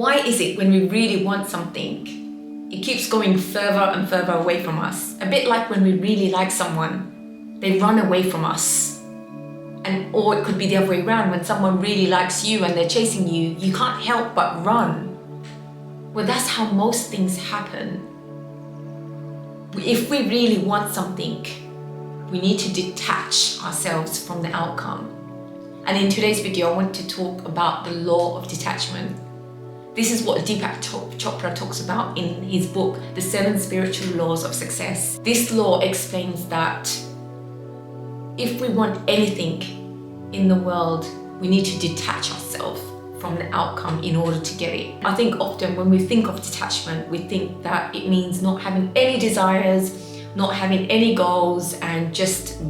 Why is it when we really want something, it keeps going further and further away from us? A bit like when we really like someone, they run away from us. Or it could be the other way around. When someone really likes you and they're chasing you, you can't help but run. Well, that's how most things happen. If we really want something, we need to detach ourselves from the outcome. And in today's video, I want to talk about the law of detachment. This is what Deepak Chopra talks about in his book, The 7 Spiritual Laws of Success. This law explains that if we want anything in the world, we need to detach ourselves from the outcome in order to get it. I think often when we think of detachment, we think that it means not having any desires, not having any goals, and just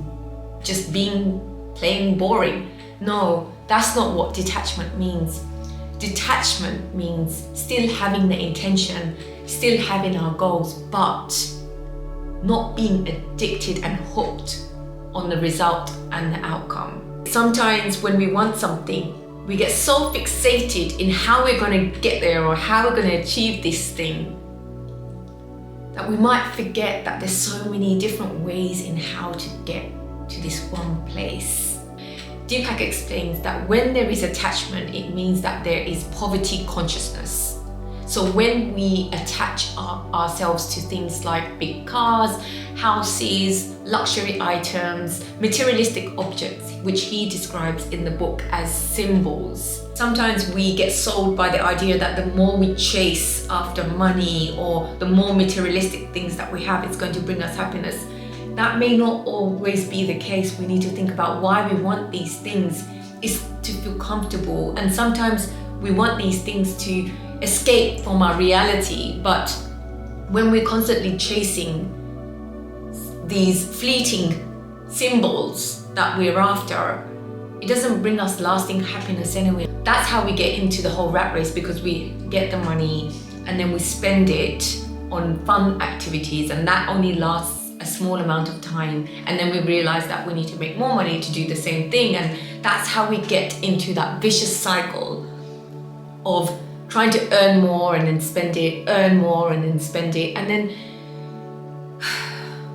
being plain boring. No, that's not what detachment means. Detachment means still having the intention, still having our goals, but not being addicted and hooked on the result and the outcome. Sometimes when we want something, we get so fixated in how we're going to get there or how we're going to achieve this thing that we might forget that there's so many different ways in how to get to this one place. Deepak explains that when there is attachment, it means that there is poverty consciousness. So when we attach ourselves to things like big cars, houses, luxury items, materialistic objects, which he describes in the book as symbols. Sometimes we get sold by the idea that the more we chase after money or the more materialistic things that we have, it's going to bring us happiness. That may not always be the case. We need to think about why we want these things is to feel comfortable. And sometimes we want these things to escape from our reality. But when we're constantly chasing these fleeting symbols that we're after, it doesn't bring us lasting happiness anyway. That's how we get into the whole rat race, because we get the money and then we spend it on fun activities, and that only lasts a small amount of time, and then we realize that we need to make more money to do the same thing, and that's how we get into that vicious cycle of trying to earn more and then spend it, earn more and then spend it, and then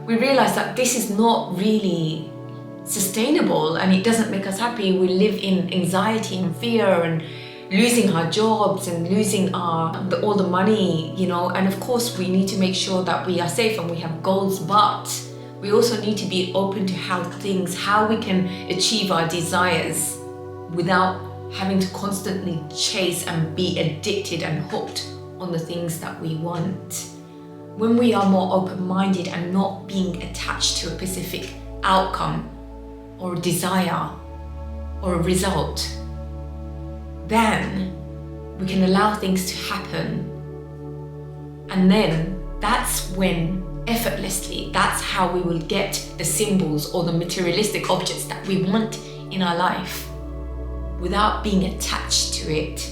we realize that this is not really sustainable and it doesn't make us happy. We live in anxiety and fear and losing our jobs and losing all the money, and of course we need to make sure that we are safe and we have goals, but we also need to be open to how we can achieve our desires without having to constantly chase and be addicted and hooked on the things that we want. When we are more open-minded and not being attached to a specific outcome or a desire or a result, then we can allow things to happen. And then that's when effortlessly, that's how we will get the symbols or the materialistic objects that we want in our life without being attached to it.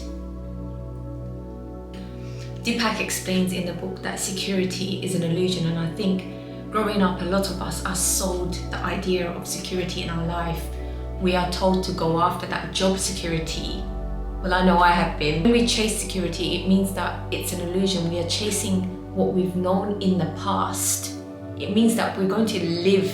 Deepak explains in the book that security is an illusion, and I think growing up, a lot of us are sold the idea of security in our life. We are told to go after that job security. Well, I know I have been. When we chase security, it means that it's an illusion. We are chasing what we've known in the past. It means that we're going to live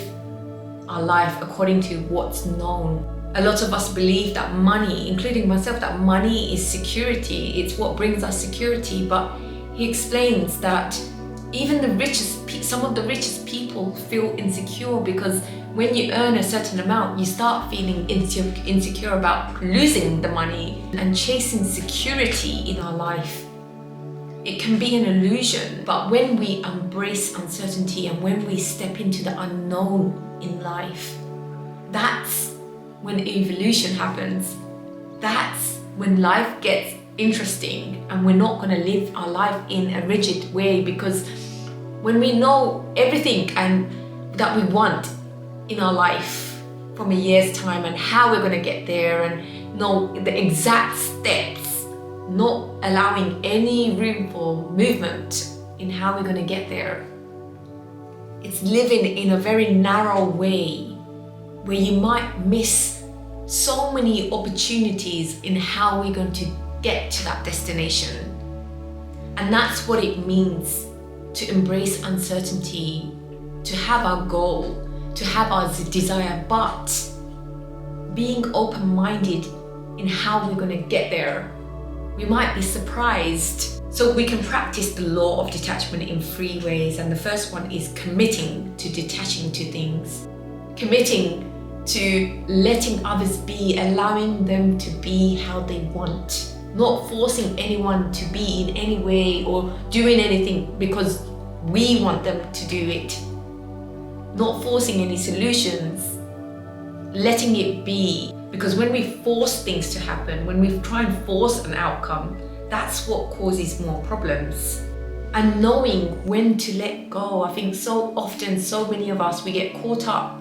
our life according to what's known. A lot of us believe that money, including myself, that money is security. It's what brings us security. But he explains that even some of the richest people feel insecure, because when you earn a certain amount, you start feeling insecure about losing the money. And chasing security in our life, it can be an illusion. But when we embrace uncertainty and when we step into the unknown in life, that's when evolution happens. That's when life gets interesting, and we're not going to live our life in a rigid way, because when we know everything and that we want in our life from a year's time and how we're going to get there and know the exact steps, not allowing any room for movement in how we're going to get there. It's living in a very narrow way where you might miss so many opportunities in how we're going to get to that destination. And that's what it means to embrace uncertainty, to have our goal, to have our desire, but being open-minded in how we're going to get there. We might be surprised. So we can practice the law of detachment in 3 ways. And the first one is committing to detaching to things. Committing to letting others be, allowing them to be how they want. Not forcing anyone to be in any way or doing anything because we want them to do it. Not forcing any solutions. Letting it be. Because when we force things to happen, when we try and force an outcome, that's what causes more problems. And knowing when to let go. I think so often, so many of us, we get caught up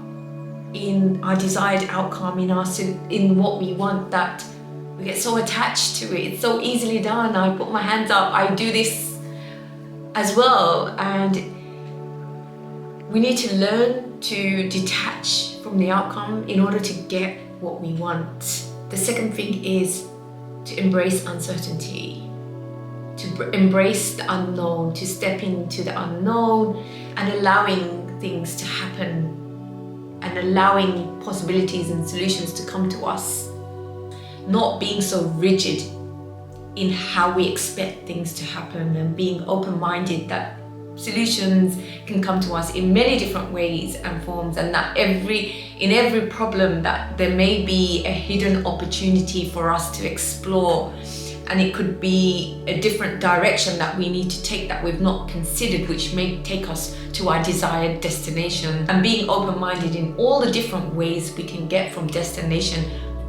in our desired outcome, in what we want, that we get so attached to it. It's so easily done. I put my hands up, I do this as well. And we need to learn to detach from the outcome in order to get what we want. The second thing is to embrace uncertainty, to embrace the unknown, to step into the unknown and allowing things to happen and allowing possibilities and solutions to come to us. Not being so rigid in how we expect things to happen, and being open-minded that solutions can come to us in many different ways and forms, and that in every problem that there may be a hidden opportunity for us to explore, and it could be a different direction that we need to take that we've not considered, which may take us to our desired destination. And being open-minded in all the different ways we can get from destination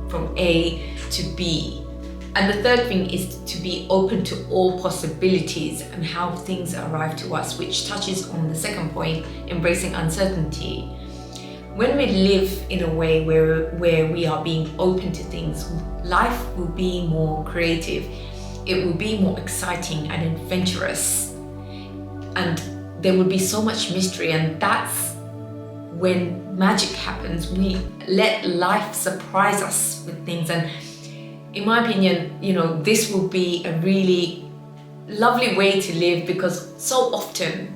from A to B. And the third thing is to be open to all possibilities and how things arrive to us, which touches on the second point, embracing uncertainty. When we live in a way where we are being open to things, life will be more creative. It will be more exciting and adventurous. And there will be so much mystery, and that's when magic happens. We let life surprise us with things. And in my opinion, this will be a really lovely way to live, because so often,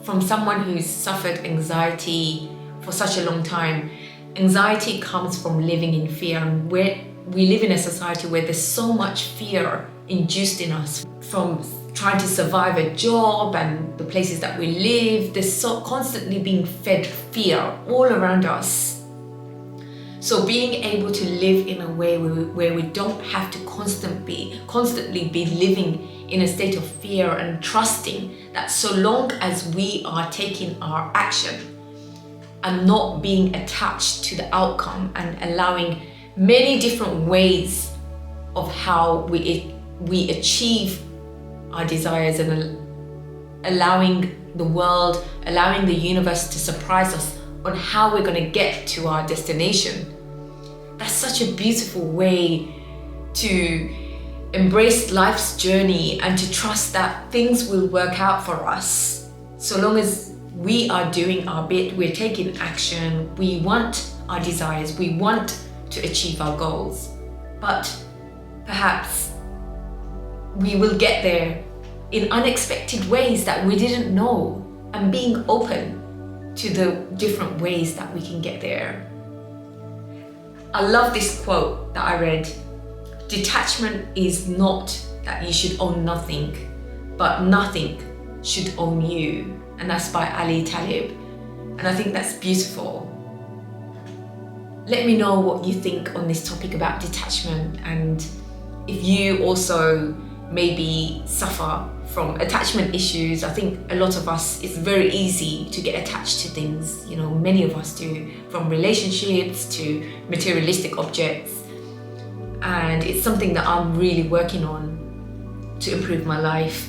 from someone who's suffered anxiety for such a long time, anxiety comes from living in fear. And we live in a society where there's so much fear induced in us from trying to survive a job and the places that we live. There's so constantly being fed fear all around us. So being able to live in a way where we don't have to constantly be living in a state of fear, and trusting that so long as we are taking our action and not being attached to the outcome, and allowing many different ways of how we achieve our desires, and allowing the world, allowing the universe to surprise us on how we're going to get to our destination. That's such a beautiful way to embrace life's journey and to trust that things will work out for us. So long as we are doing our bit, we're taking action, we want our desires, we want to achieve our goals. But perhaps we will get there in unexpected ways that we didn't know, and being open to the different ways that we can get there. I love this quote that I read. Detachment is not that you should own nothing, but nothing should own you. And that's by Ali Talib. And I think that's beautiful. Let me know what you think on this topic about detachment, and if you also maybe suffer from attachment issues. I think a lot of us, it's very easy to get attached to things. Many of us do, from relationships to materialistic objects. And it's something that I'm really working on to improve my life.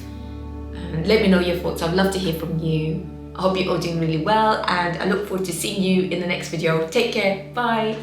And let me know your thoughts. I'd love to hear from you. I hope you're all doing really well, and I look forward to seeing you in the next video. Take care. Bye.